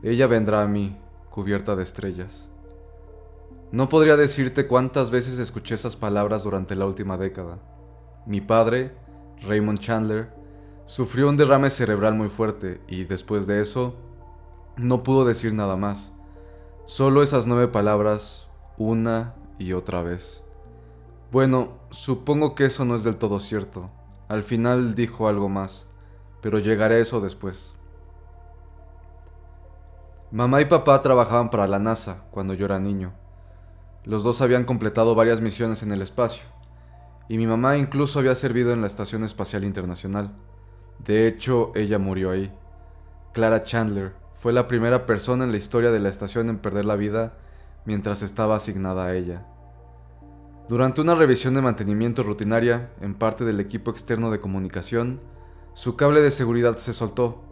Ella vendrá a mí, cubierta de estrellas. No podría decirte cuántas veces escuché esas palabras durante la última década. Mi padre, Raymond Chandler, sufrió un derrame cerebral muy fuerte y después de eso no pudo decir nada más. Solo esas 9 palabras, una y otra vez. Bueno, supongo que eso no es del todo cierto. Al final dijo algo más, pero llegaré a eso después. Mamá y papá trabajaban para la NASA cuando yo era niño. Los dos habían completado varias misiones en el espacio, y mi mamá incluso había servido en la Estación Espacial Internacional. De hecho, ella murió ahí. Clara Chandler fue la primera persona en la historia de la estación en perder la vida mientras estaba asignada a ella. Durante una revisión de mantenimiento rutinaria en parte del equipo externo de comunicación, su cable de seguridad se soltó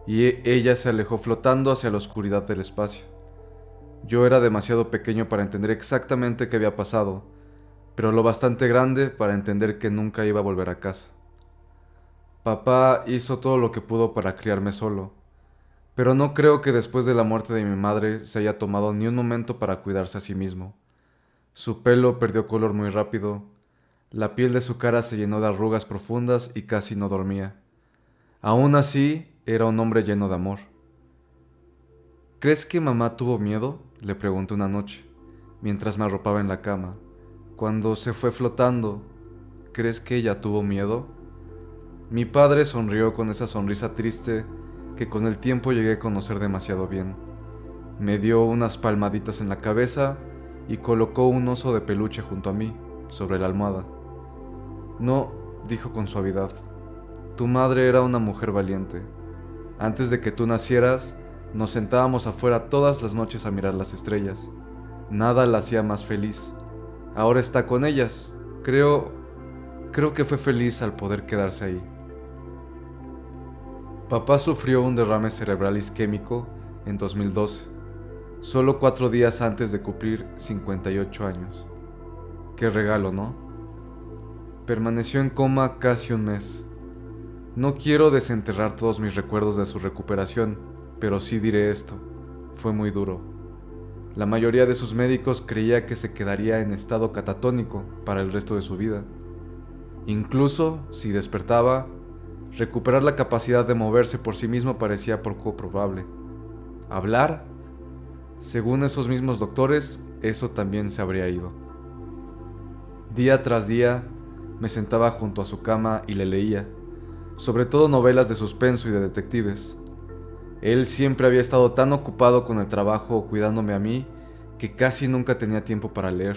y ella se alejó flotando hacia la oscuridad del espacio. Yo era demasiado pequeño para entender exactamente qué había pasado, pero lo bastante grande para entender que nunca iba a volver a casa. Papá hizo todo lo que pudo para criarme solo, pero no creo que después de la muerte de mi madre se haya tomado ni un momento para cuidarse a sí mismo. Su pelo perdió color muy rápido, la piel de su cara se llenó de arrugas profundas y casi no dormía. Aún así, era un hombre lleno de amor. ¿Crees que mamá tuvo miedo?, le pregunté una noche, mientras me arropaba en la cama. Cuando se fue flotando, ¿crees que ella tuvo miedo? Mi padre sonrió con esa sonrisa triste que con el tiempo llegué a conocer demasiado bien. Me dio unas palmaditas en la cabeza y colocó un oso de peluche junto a mí, sobre la almohada. No, dijo con suavidad. Tu madre era una mujer valiente. Antes de que tú nacieras, nos sentábamos afuera todas las noches a mirar las estrellas. Nada la hacía más feliz. Ahora está con ellas. Creo que fue feliz al poder quedarse ahí. Papá sufrió un derrame cerebral isquémico en 2012, solo 4 días antes de cumplir 58 años. Qué regalo, ¿no? Permaneció en coma casi un mes. No quiero desenterrar todos mis recuerdos de su recuperación, pero sí diré esto. Fue muy duro. La mayoría de sus médicos creía que se quedaría en estado catatónico para el resto de su vida. Incluso, si despertaba, recuperar la capacidad de moverse por sí mismo parecía poco probable. ¿Hablar? Según esos mismos doctores, eso también se habría ido. Día tras día, me sentaba junto a su cama y le leía, sobre todo novelas de suspenso y de detectives. Él siempre había estado tan ocupado con el trabajo o cuidándome a mí que casi nunca tenía tiempo para leer.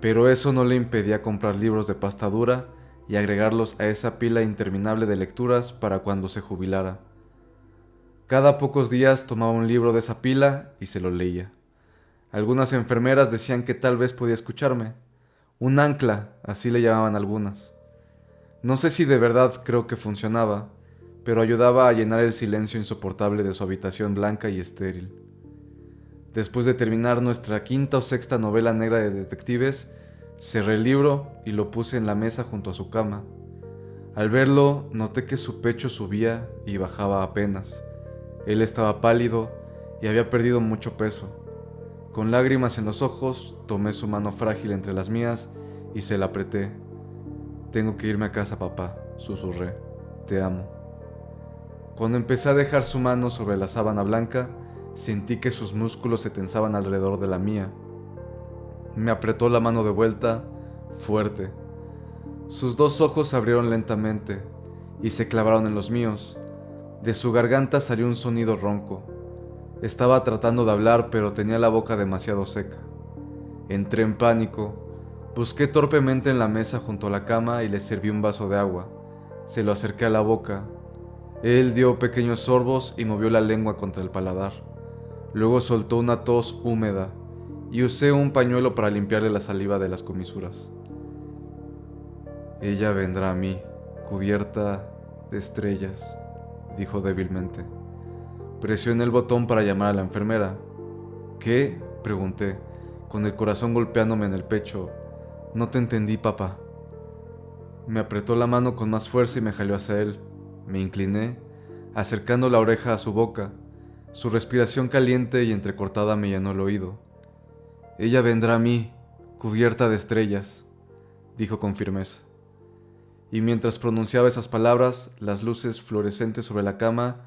Pero eso no le impedía comprar libros de pasta dura y agregarlos a esa pila interminable de lecturas para cuando se jubilara. Cada pocos días tomaba un libro de esa pila y se lo leía. Algunas enfermeras decían que tal vez podía escucharme. Un ancla, así le llamaban algunas. No sé si de verdad creo que funcionaba, pero ayudaba a llenar el silencio insoportable de su habitación blanca y estéril. Después de terminar nuestra quinta o sexta novela negra de detectives, cerré el libro y lo puse en la mesa junto a su cama. Al verlo, noté que su pecho subía y bajaba apenas. Él estaba pálido y había perdido mucho peso. Con lágrimas en los ojos, tomé su mano frágil entre las mías y se la apreté. Tengo que irme a casa, papá, susurré. Te amo. Cuando empecé a dejar su mano sobre la sábana blanca, sentí que sus músculos se tensaban alrededor de la mía. Me apretó la mano de vuelta, fuerte. Sus 2 ojos se abrieron lentamente y se clavaron en los míos. De su garganta salió un sonido ronco. Estaba tratando de hablar, pero tenía la boca demasiado seca. Entré en pánico. Busqué torpemente en la mesa junto a la cama y le serví un vaso de agua. Se lo acerqué a la boca. Él dio pequeños sorbos y movió la lengua contra el paladar. Luego soltó una tos húmeda y usé un pañuelo para limpiarle la saliva de las comisuras. Ella vendrá a mí, cubierta de estrellas, dijo débilmente. Presioné el botón para llamar a la enfermera. ¿Qué?, pregunté, con el corazón golpeándome en el pecho. No te entendí, papá. Me apretó la mano con más fuerza y me jaló hacia él. Me incliné, acercando la oreja a su boca. Su respiración caliente y entrecortada me llenó el oído. «Ella vendrá a mí, cubierta de estrellas», dijo con firmeza. Y mientras pronunciaba esas palabras, las luces fluorescentes sobre la cama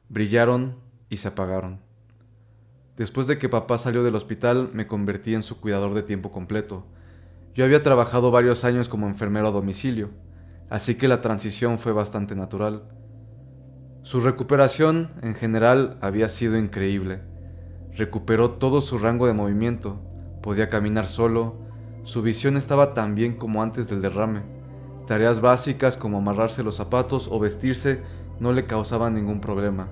brillaron y se apagaron. Después de que papá salió del hospital, me convertí en su cuidador de tiempo completo. Yo había trabajado varios años como enfermero a domicilio, así que la transición fue bastante natural. Su recuperación, en general, había sido increíble. Recuperó todo su rango de movimiento, podía caminar solo, su visión estaba tan bien como antes del derrame. Tareas básicas como amarrarse los zapatos o vestirse no le causaban ningún problema.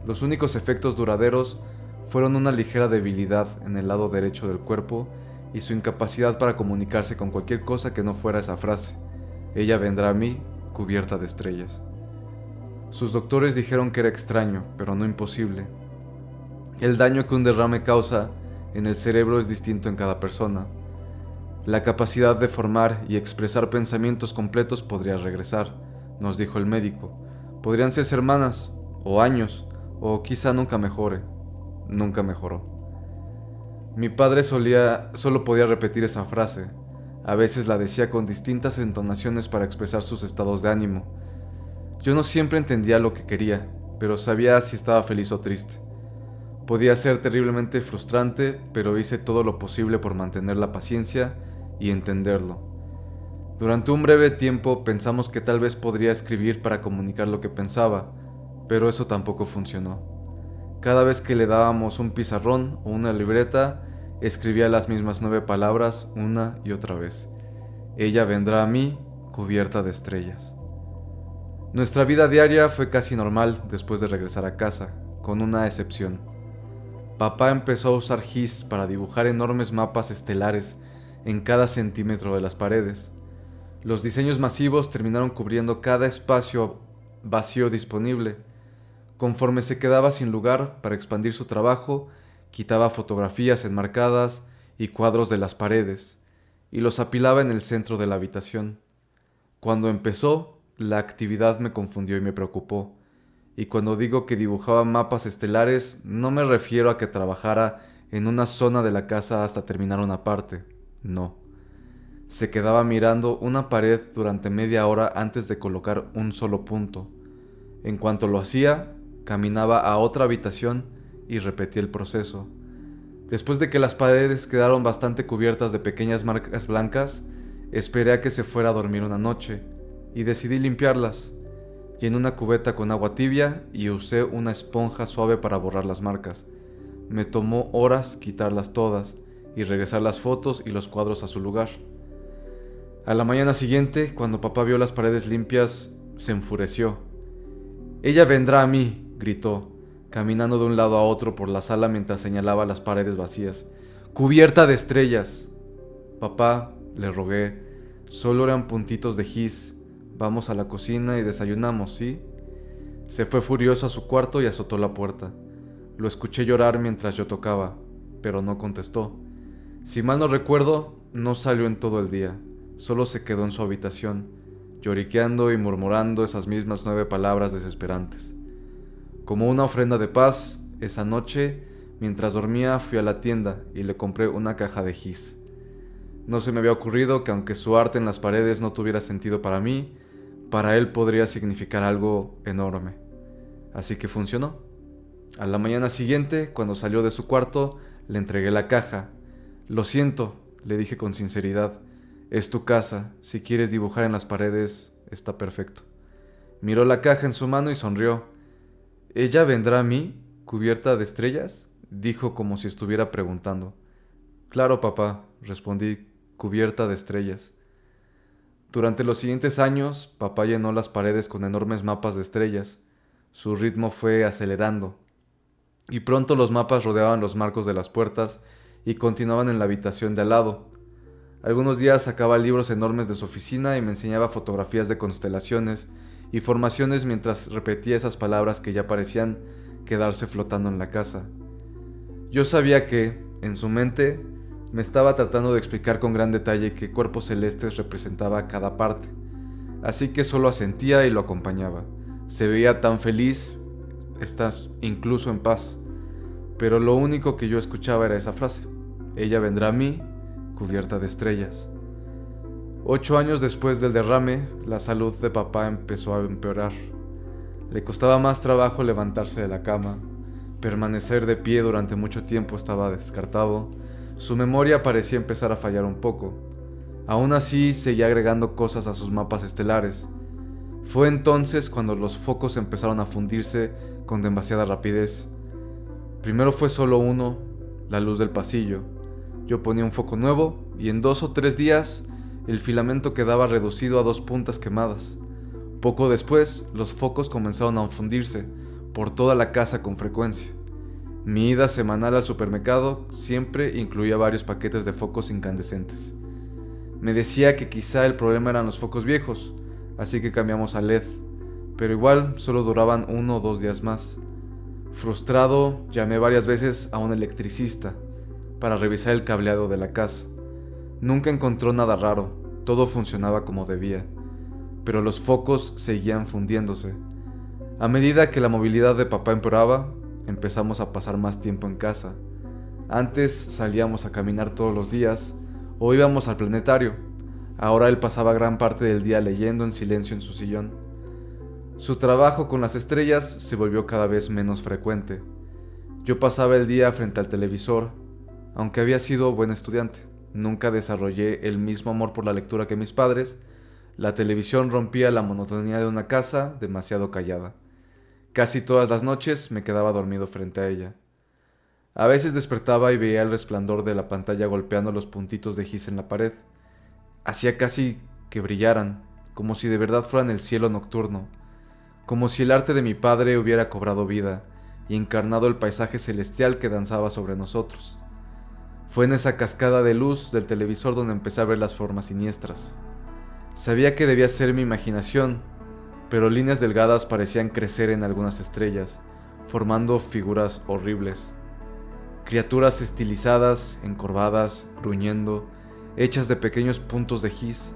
Los únicos efectos duraderos fueron una ligera debilidad en el lado derecho del cuerpo y su incapacidad para comunicarse con cualquier cosa que no fuera esa frase: «Ella vendrá a mí, cubierta de estrellas». Sus doctores dijeron que era extraño, pero no imposible. El daño que un derrame causa en el cerebro es distinto en cada persona. La capacidad de formar y expresar pensamientos completos podría regresar, nos dijo el médico. Podrían ser semanas, o años, o quizá nunca mejore. Nunca mejoró. Mi padre solo podía repetir esa frase. A veces la decía con distintas entonaciones para expresar sus estados de ánimo. Yo no siempre entendía lo que quería, pero sabía si estaba feliz o triste. Podía ser terriblemente frustrante, pero hice todo lo posible por mantener la paciencia y entenderlo. Durante un breve tiempo pensamos que tal vez podría escribir para comunicar lo que pensaba, pero eso tampoco funcionó. Cada vez que le dábamos un pizarrón o una libreta, escribía las mismas 9 palabras una y otra vez. «Ella vendrá a mí, cubierta de estrellas». Nuestra vida diaria fue casi normal después de regresar a casa, con una excepción. Papá empezó a usar gis para dibujar enormes mapas estelares en cada centímetro de las paredes. Los diseños masivos terminaron cubriendo cada espacio vacío disponible. Conforme se quedaba sin lugar para expandir su trabajo, quitaba fotografías enmarcadas y cuadros de las paredes, y los apilaba en el centro de la habitación. Cuando empezó, la actividad me confundió y me preocupó. Y cuando digo que dibujaba mapas estelares, no me refiero a que trabajara en una zona de la casa hasta terminar una parte. No. Se quedaba mirando una pared durante media hora antes de colocar un solo punto. En cuanto lo hacía, caminaba a otra habitación y repetía el proceso. Después de que las paredes quedaron bastante cubiertas de pequeñas marcas blancas, esperé a que se fuera a dormir una noche y decidí limpiarlas. Llené una cubeta con agua tibia y usé una esponja suave para borrar las marcas. Me tomó horas quitarlas todas y regresar las fotos y los cuadros a su lugar. A la mañana siguiente, cuando papá vio las paredes limpias, se enfureció. «Ella vendrá a mí», gritó, caminando de un lado a otro por la sala mientras señalaba las paredes vacías. «¡Cubierta de estrellas!». «Papá», le rogué, «solo eran puntitos de gis. Vamos a la cocina y desayunamos, ¿sí?». Se fue furioso a su cuarto y azotó la puerta. Lo escuché llorar mientras yo tocaba, pero no contestó. Si mal no recuerdo, no salió en todo el día. Solo se quedó en su habitación, lloriqueando y murmurando esas mismas 9 palabras desesperantes. Como una ofrenda de paz, esa noche, mientras dormía, fui a la tienda y le compré una caja de gis. No se me había ocurrido que aunque su arte en las paredes no tuviera sentido para mí, para él podría significar algo enorme. Así que funcionó. A la mañana siguiente, cuando salió de su cuarto, le entregué la caja. «Lo siento», le dije con sinceridad. «Es tu casa. Si quieres dibujar en las paredes, está perfecto». Miró la caja en su mano y sonrió. «¿Ella vendrá a mí, cubierta de estrellas?», dijo como si estuviera preguntando. «Claro, papá», respondí, «cubierta de estrellas». Durante los siguientes años, papá llenó las paredes con enormes mapas de estrellas. Su ritmo fue acelerando, y pronto los mapas rodeaban los marcos de las puertas y continuaban en la habitación de al lado. Algunos días sacaba libros enormes de su oficina y me enseñaba fotografías de constelaciones y formaciones mientras repetía esas palabras que ya parecían quedarse flotando en la casa. Yo sabía que, en su mente, me estaba tratando de explicar con gran detalle qué cuerpos celestes representaba cada parte, así que solo asentía y lo acompañaba. Se veía tan feliz, estás incluso en paz. Pero lo único que yo escuchaba era esa frase: ella vendrá a mí, cubierta de estrellas. 8 años después del derrame, la salud de papá empezó a empeorar. Le costaba más trabajo levantarse de la cama, permanecer de pie durante mucho tiempo estaba descartado, su memoria parecía empezar a fallar un poco. Aún así, seguía agregando cosas a sus mapas estelares. Fue entonces cuando los focos empezaron a fundirse con demasiada rapidez. Primero fue solo uno, la luz del pasillo. Yo ponía un foco nuevo y en 2 o 3 días el filamento quedaba reducido a 2 puntas quemadas. Poco después, los focos comenzaron a fundirse por toda la casa con frecuencia. Mi ida semanal al supermercado siempre incluía varios paquetes de focos incandescentes. Me decía que quizá el problema eran los focos viejos, así que cambiamos a LED, pero igual solo duraban 1 o 2 días más. Frustrado, llamé varias veces a un electricista para revisar el cableado de la casa. Nunca encontró nada raro, todo funcionaba como debía, pero los focos seguían fundiéndose. A medida que la movilidad de papá empeoraba, empezamos a pasar más tiempo en casa. Antes salíamos a caminar todos los días o íbamos al planetario. Ahora él pasaba gran parte del día leyendo en silencio en su sillón. Su trabajo con las estrellas se volvió cada vez menos frecuente. Yo pasaba el día frente al televisor, aunque había sido buen estudiante. Nunca desarrollé el mismo amor por la lectura que mis padres. La televisión rompía la monotonía de una casa demasiado callada. Casi todas las noches me quedaba dormido frente a ella. A veces despertaba y veía el resplandor de la pantalla golpeando los puntitos de gis en la pared. Hacía casi que brillaran, como si de verdad fueran el cielo nocturno, como si el arte de mi padre hubiera cobrado vida y encarnado el paisaje celestial que danzaba sobre nosotros. Fue en esa cascada de luz del televisor donde empecé a ver las formas siniestras. Sabía que debía ser mi imaginación, pero líneas delgadas parecían crecer en algunas estrellas, formando figuras horribles. Criaturas estilizadas, encorvadas, gruñendo, hechas de pequeños puntos de gis,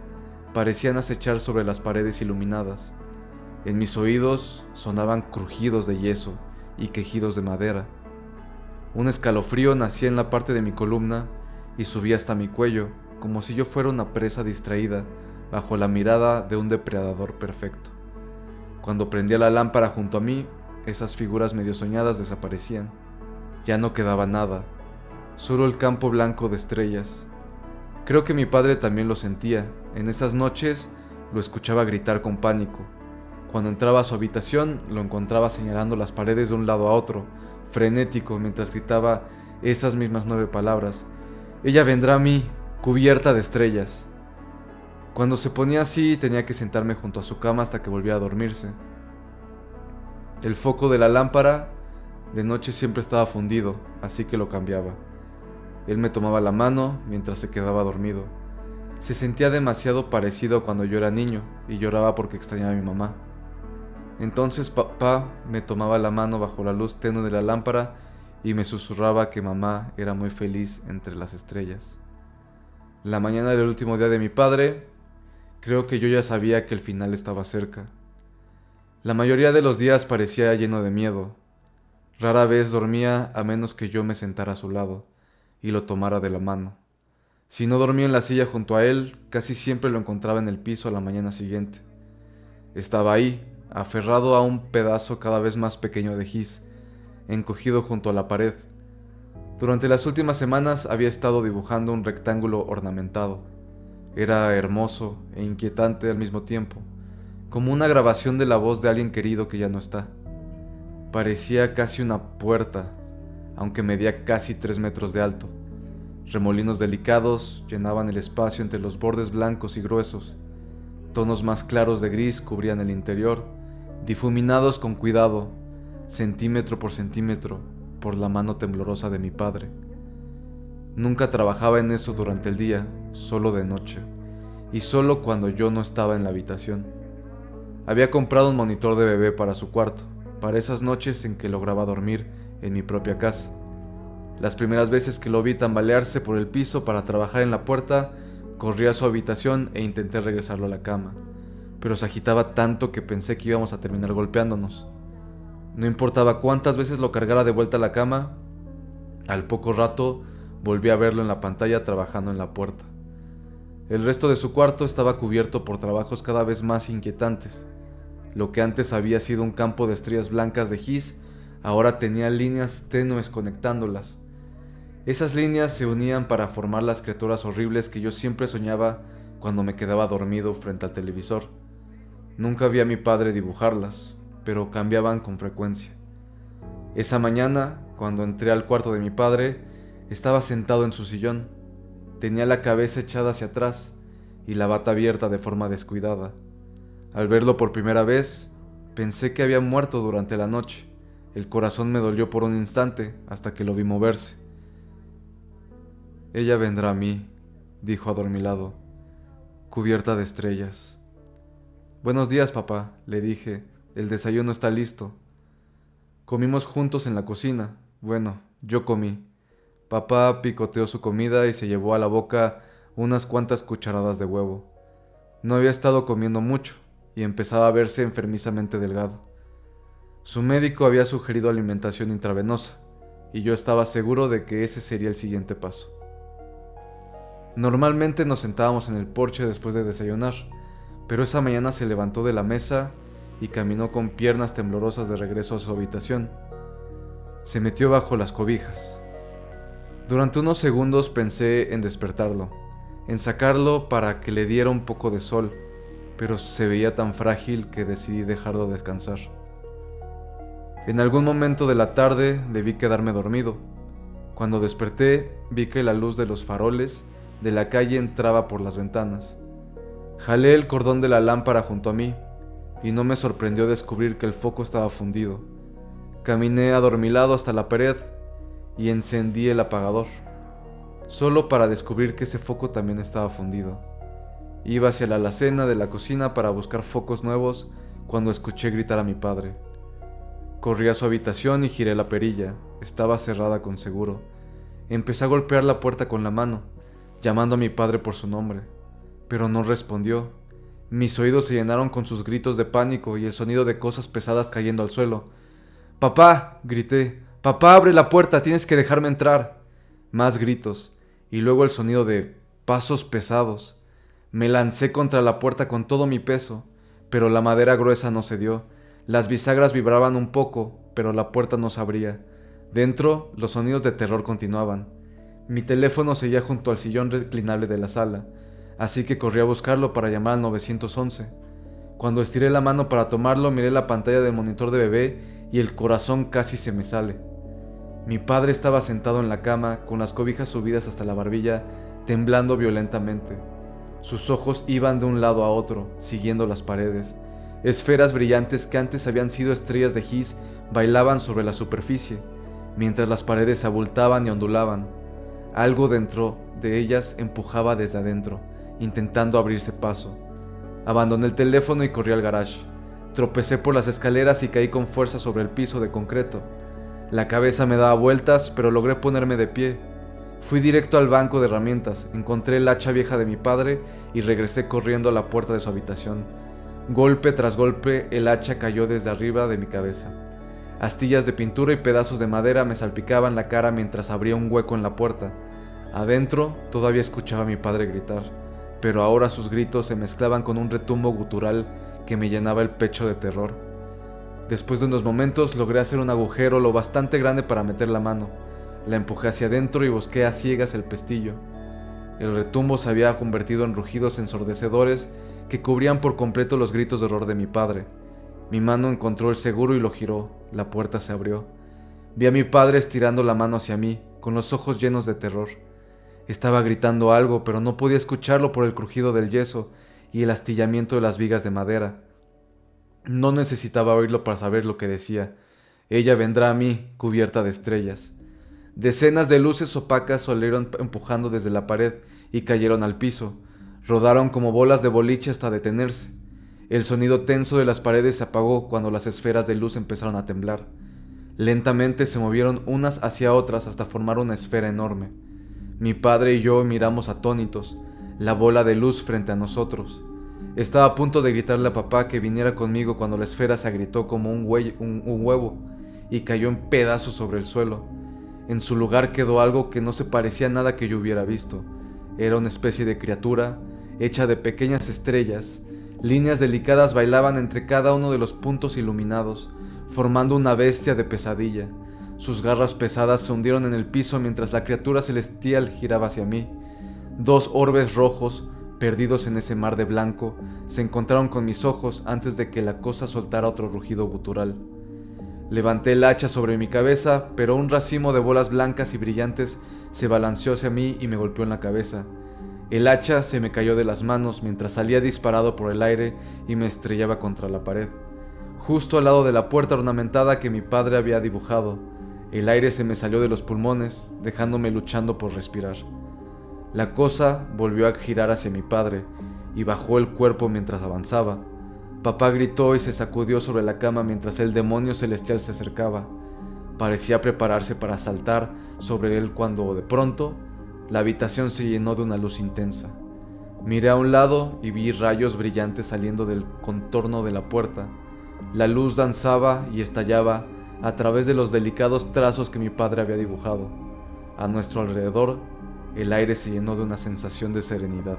parecían acechar sobre las paredes iluminadas. En mis oídos sonaban crujidos de yeso y quejidos de madera. Un escalofrío nacía en la parte de mi columna y subía hasta mi cuello, como si yo fuera una presa distraída bajo la mirada de un depredador perfecto. Cuando prendía la lámpara junto a mí, esas figuras medio soñadas desaparecían. Ya no quedaba nada, solo el campo blanco de estrellas. Creo que mi padre también lo sentía. En esas noches lo escuchaba gritar con pánico. Cuando entraba a su habitación, lo encontraba señalando las paredes de un lado a otro, frenético, mientras gritaba esas mismas 9 palabras. Ella vendrá a mí, cubierta de estrellas. Cuando se ponía así, tenía que sentarme junto a su cama hasta que volviera a dormirse. El foco de la lámpara de noche siempre estaba fundido, así que lo cambiaba. Él me tomaba la mano mientras se quedaba dormido. Se sentía demasiado parecido a cuando yo era niño y lloraba porque extrañaba a mi mamá. Entonces papá me tomaba la mano bajo la luz tenue de la lámpara y me susurraba que mamá era muy feliz entre las estrellas. La mañana del último día de mi padre, creo que yo ya sabía que el final estaba cerca. La mayoría de los días parecía lleno de miedo. Rara vez dormía a menos que yo me sentara a su lado y lo tomara de la mano. Si no dormía en la silla junto a él, casi siempre lo encontraba en el piso a la mañana siguiente. Estaba ahí, aferrado a un pedazo cada vez más pequeño de gis, encogido junto a la pared. Durante las últimas semanas había estado dibujando un rectángulo ornamentado. Era hermoso e inquietante al mismo tiempo, como una grabación de la voz de alguien querido que ya no está. Parecía casi una puerta, aunque medía casi 3 metros de alto. Remolinos delicados llenaban el espacio entre los bordes blancos y gruesos. Tonos más claros de gris cubrían el interior, difuminados con cuidado, centímetro por centímetro, por la mano temblorosa de mi padre. Nunca trabajaba en eso durante el día, solo de noche, y solo cuando yo no estaba en la habitación. Había comprado un monitor de bebé para su cuarto, para esas noches en que lograba dormir en mi propia casa. Las primeras veces que lo vi tambalearse por el piso para trabajar en la puerta, corrí a su habitación e intenté regresarlo a la cama, pero se agitaba tanto que pensé que íbamos a terminar golpeándonos. No importaba cuántas veces lo cargara de vuelta a la cama, al poco rato volví a verlo en la pantalla trabajando en la puerta. El resto de su cuarto estaba cubierto por trabajos cada vez más inquietantes. Lo que antes había sido un campo de estrellas blancas de gis, ahora tenía líneas tenues conectándolas. Esas líneas se unían para formar las criaturas horribles que yo siempre soñaba cuando me quedaba dormido frente al televisor. Nunca vi a mi padre dibujarlas, pero cambiaban con frecuencia. Esa mañana, cuando entré al cuarto de mi padre, estaba sentado en su sillón. Tenía la cabeza echada hacia atrás y la bata abierta de forma descuidada. Al verlo por primera vez, pensé que había muerto durante la noche. El corazón me dolió por un instante hasta que lo vi moverse. «Ella vendrá a mí», dijo adormilado, cubierta de estrellas. «Buenos días, papá», le dije, «el desayuno está listo». Comimos juntos en la cocina. Bueno, yo comí. Papá picoteó su comida y se llevó a la boca unas cuantas cucharadas de huevo. No había estado comiendo mucho y empezaba a verse enfermizamente delgado. Su médico había sugerido alimentación intravenosa y yo estaba seguro de que ese sería el siguiente paso. Normalmente nos sentábamos en el porche después de desayunar, pero esa mañana se levantó de la mesa y caminó con piernas temblorosas de regreso a su habitación. Se metió bajo las cobijas. Durante unos segundos pensé en despertarlo, en sacarlo para que le diera un poco de sol, pero se veía tan frágil que decidí dejarlo descansar. En algún momento de la tarde debí quedarme dormido. Cuando desperté, vi que la luz de los faroles de la calle entraba por las ventanas. Jalé el cordón de la lámpara junto a mí y no me sorprendió descubrir que el foco estaba fundido. Caminé adormilado hasta la pared y encendí el apagador, solo para descubrir que ese foco también estaba fundido. Iba hacia la alacena de la cocina para buscar focos nuevos cuando escuché gritar a mi padre. Corrí a su habitación y giré la perilla. Estaba cerrada con seguro. Empecé a golpear la puerta con la mano, llamando a mi padre por su nombre, pero no respondió. Mis oídos se llenaron con sus gritos de pánico y el sonido de cosas pesadas cayendo al suelo. «¡Papá!», grité. «¡Papá, abre la puerta! ¡Tienes que dejarme entrar!». Más gritos, y luego el sonido de pasos pesados. Me lancé contra la puerta con todo mi peso, pero la madera gruesa no cedió. Las bisagras vibraban un poco, pero la puerta no se abría. Dentro, los sonidos de terror continuaban. Mi teléfono seguía junto al sillón reclinable de la sala, así que corrí a buscarlo para llamar al 911. Cuando estiré la mano para tomarlo, miré la pantalla del monitor de bebé y el corazón casi se me sale. Mi padre estaba sentado en la cama, con las cobijas subidas hasta la barbilla, temblando violentamente. Sus ojos iban de un lado a otro, siguiendo las paredes. Esferas brillantes que antes habían sido estrellas de gis bailaban sobre la superficie, mientras las paredes se abultaban y ondulaban. Algo dentro de ellas empujaba desde adentro, intentando abrirse paso. Abandoné el teléfono y corrí al garage. Tropecé por las escaleras y caí con fuerza sobre el piso de concreto. La cabeza me daba vueltas, pero logré ponerme de pie. Fui directo al banco de herramientas, encontré el hacha vieja de mi padre y regresé corriendo a la puerta de su habitación. Golpe tras golpe, el hacha cayó desde arriba de mi cabeza. Astillas de pintura y pedazos de madera me salpicaban la cara mientras abría un hueco en la puerta. Adentro todavía escuchaba a mi padre gritar, pero ahora sus gritos se mezclaban con un retumbo gutural que me llenaba el pecho de terror. Después de unos momentos logré hacer un agujero lo bastante grande para meter la mano. La empujé hacia adentro y busqué a ciegas el pestillo. El retumbo se había convertido en rugidos ensordecedores que cubrían por completo los gritos de horror de mi padre. Mi mano encontró el seguro y lo giró. La puerta se abrió. Vi a mi padre estirando la mano hacia mí, con los ojos llenos de terror. Estaba gritando algo, pero no podía escucharlo por el crujido del yeso y el astillamiento de las vigas de madera. No necesitaba oírlo para saber lo que decía. Ella vendrá a mí, cubierta de estrellas. Decenas de luces opacas salieron empujando desde la pared y cayeron al piso. Rodaron como bolas de boliche hasta detenerse. El sonido tenso de las paredes se apagó cuando las esferas de luz empezaron a temblar. Lentamente se movieron unas hacia otras hasta formar una esfera enorme. Mi padre y yo miramos atónitos, la bola de luz frente a nosotros. Estaba a punto de gritarle a papá que viniera conmigo cuando la esfera se agrietó como un huevo y cayó en pedazos sobre el suelo. En su lugar quedó algo que no se parecía a nada que yo hubiera visto. Era una especie de criatura hecha de pequeñas estrellas. Líneas delicadas bailaban entre cada uno de los puntos iluminados, formando una bestia de pesadilla. Sus garras pesadas se hundieron en el piso mientras la criatura celestial giraba hacia mí. Dos orbes rojos, perdidos en ese mar de blanco, se encontraron con mis ojos antes de que la cosa soltara otro rugido gutural. Levanté el hacha sobre mi cabeza, pero un racimo de bolas blancas y brillantes se balanceó hacia mí y me golpeó en la cabeza. El hacha se me cayó de las manos mientras salía disparado por el aire y me estrellaba contra la pared, justo al lado de la puerta ornamentada que mi padre había dibujado. El aire se me salió de los pulmones, dejándome luchando por respirar. La cosa volvió a girar hacia mi padre y bajó el cuerpo mientras avanzaba. Papá gritó y se sacudió sobre la cama mientras el demonio celestial se acercaba. Parecía prepararse para saltar sobre él cuando, de pronto, la habitación se llenó de una luz intensa. Miré a un lado y vi rayos brillantes saliendo del contorno de la puerta. La luz danzaba y estallaba a través de los delicados trazos que mi padre había dibujado. A nuestro alrededor, el aire se llenó de una sensación de serenidad.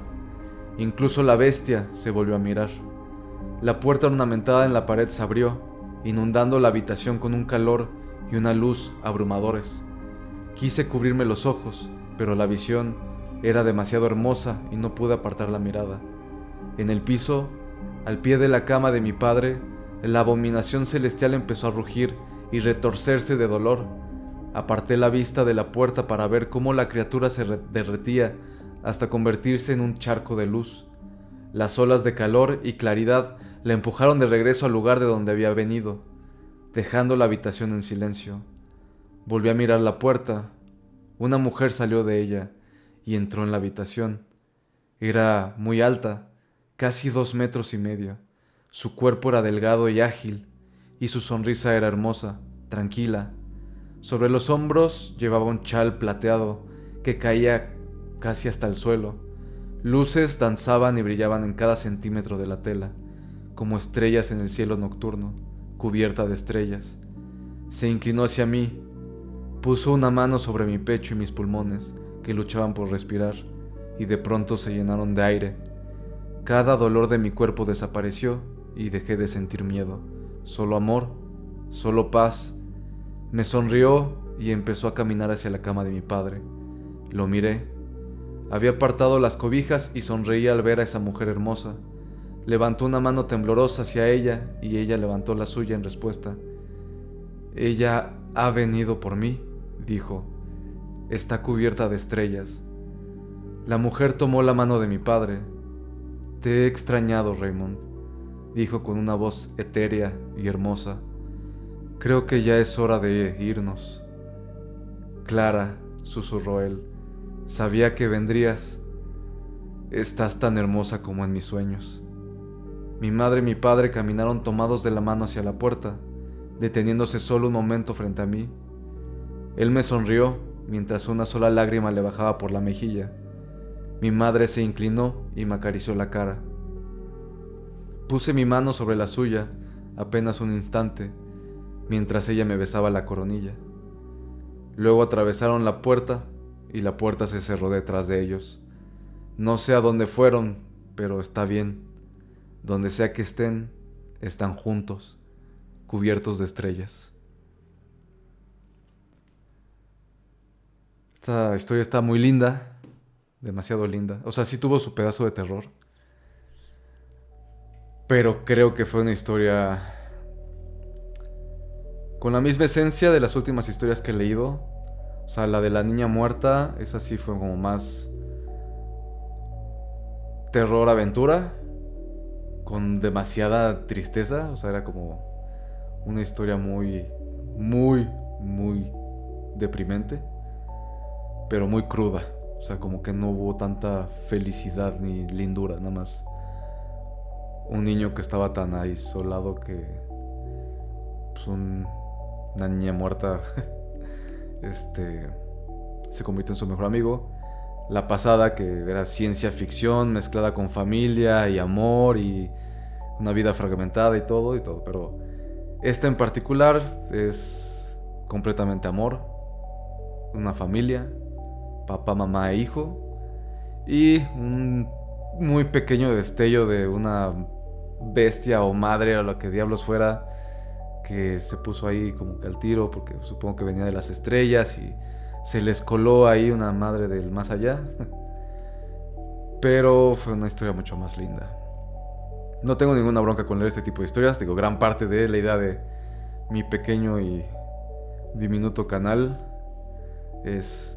Incluso la bestia se volvió a mirar. La puerta ornamentada en la pared se abrió, inundando la habitación con un calor y una luz abrumadores. Quise cubrirme los ojos, pero la visión era demasiado hermosa y no pude apartar la mirada. En el piso, al pie de la cama de mi padre, la abominación celestial empezó a rugir y retorcerse de dolor. Aparté la vista de la puerta para ver cómo la criatura se derretía hasta convertirse en un charco de luz. Las olas de calor y claridad la empujaron de regreso al lugar de donde había venido, dejando la habitación en silencio. Volví a mirar la puerta. Una mujer salió de ella y entró en la habitación. Era muy alta, casi 2,5 metros. Su cuerpo era delgado y ágil, y su sonrisa era hermosa, tranquila. Sobre los hombros llevaba un chal plateado que caía casi hasta el suelo. Luces danzaban y brillaban en cada centímetro de la tela, como estrellas en el cielo nocturno, cubierta de estrellas. Se inclinó hacia mí, puso una mano sobre mi pecho y mis pulmones, que luchaban por respirar, y de pronto se llenaron de aire. Cada dolor de mi cuerpo desapareció y dejé de sentir miedo. Solo amor, solo paz. Me sonrió y empezó a caminar hacia la cama de mi padre. Lo miré. Había apartado las cobijas y sonreía al ver a esa mujer hermosa. Levantó una mano temblorosa hacia ella y ella levantó la suya en respuesta. «Ella ha venido por mí», dijo. «Está cubierta de estrellas». La mujer tomó la mano de mi padre. «Te he extrañado, Raymond», dijo con una voz etérea y hermosa. «Creo que ya es hora de irnos». «Clara», susurró él, «sabía que vendrías. Estás tan hermosa como en mis sueños». Mi madre y mi padre caminaron tomados de la mano hacia la puerta, deteniéndose solo un momento frente a mí. Él me sonrió mientras una sola lágrima le bajaba por la mejilla. Mi madre se inclinó y me acarició la cara. Puse mi mano sobre la suya apenas un instante, mientras ella me besaba la coronilla. Luego atravesaron la puerta y la puerta se cerró detrás de ellos. No sé a dónde fueron, pero está bien. Donde sea que estén, están juntos, cubiertos de estrellas. Esta historia está muy linda, demasiado linda. O sea, sí tuvo su pedazo de terror, pero creo que fue una historia con la misma esencia de las últimas historias que he leído. O sea, la de la niña muerta, esa sí fue como más terror aventura, con demasiada tristeza. O sea, era como una historia muy, muy, muy deprimente, pero muy cruda. O sea, como que no hubo tanta felicidad ni lindura, nada más un niño que estaba tan aislado que pues una niña muerta se convirtió en su mejor amigo. la pasada, que era ciencia ficción mezclada con familia y amor y una vida fragmentada y todo, pero esta en particular es completamente amor, una familia, papá, mamá e hijo, y un muy pequeño destello de una bestia o madre o lo que diablos fuera, que se puso ahí como que al tiro, porque supongo que venía de las estrellas y se les coló ahí una madre del más allá. Pero fue una historia mucho más linda. No tengo ninguna bronca con leer este tipo de historias. Digo, gran parte de la idea de mi pequeño y diminuto canal es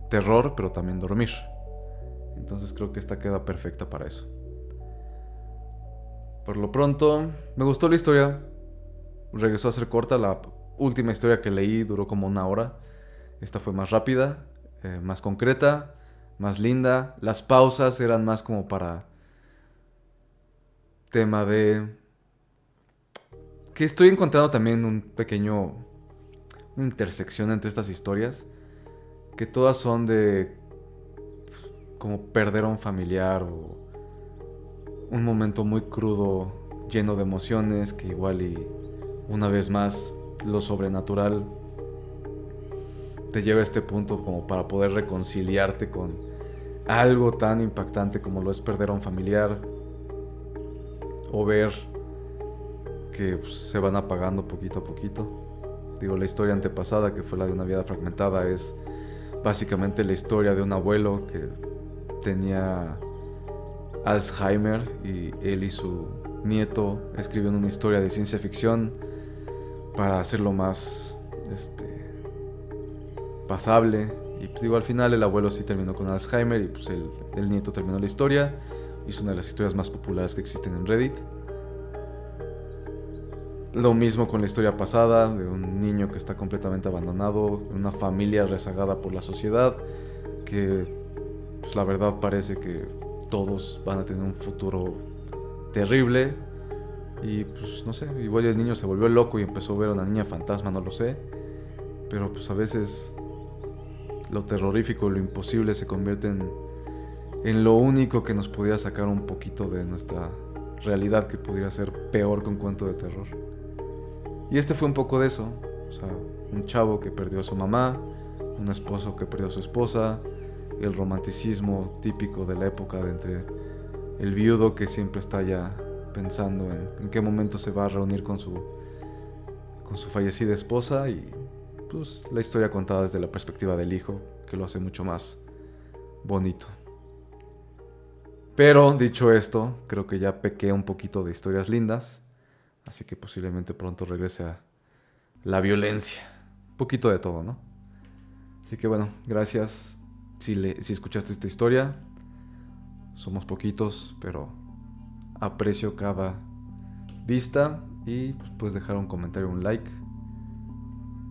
terror, pero también dormir. Entonces creo que esta queda perfecta para eso. Por lo pronto, me gustó la historia. Regresó a ser corta. La última historia que leí duró como 1 hora. Esta fue más rápida, más concreta, más linda. Las pausas eran más como para tema de... que estoy encontrando también una intersección entre estas historias. Que todas son de... como perder a un familiar o un momento muy crudo, lleno de emociones, que igual y una vez más lo sobrenatural te lleva a este punto como para poder reconciliarte con algo tan impactante como lo es perder a un familiar o ver que se van apagando poquito a poquito. Digo, la historia antepasada, que fue la de una vida fragmentada, es básicamente la historia de un abuelo que tenía Alzheimer y él y su nieto escribieron una historia de ciencia ficción para hacerlo más pasable. Y pues digo, al final el abuelo sí terminó con Alzheimer y pues el nieto terminó la historia. Es una de las historias más populares que existen en Reddit. Lo mismo con la historia pasada de un niño que está completamente abandonado, una familia rezagada por la sociedad, que pues la verdad parece que todos van a tener un futuro terrible. Y pues no sé, igual el niño se volvió loco y empezó a ver a una niña fantasma, no lo sé. Pero pues a veces lo terrorífico, lo imposible se convierte en lo único que nos pudiera sacar un poquito de nuestra realidad, que pudiera ser peor que un cuento de terror. Y este fue un poco de eso. O sea, un chavo que perdió a su mamá, un esposo que perdió a su esposa, el romanticismo típico de la época de entre el viudo que siempre está ya pensando en qué momento se va a reunir con su fallecida esposa, y pues la historia contada desde la perspectiva del hijo, que lo hace mucho más bonito. Pero dicho esto, creo que ya pequé un poquito de historias lindas, así que posiblemente pronto regrese a la violencia. Un poquito de todo, ¿no? Así que bueno, gracias si escuchaste esta historia. Somos poquitos, pero aprecio cada vista. Y pues puedes dejar un comentario, un like.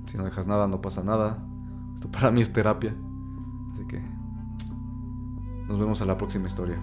Si no dejas nada, no pasa nada. Esto para mí es terapia. Así que nos vemos a la próxima historia.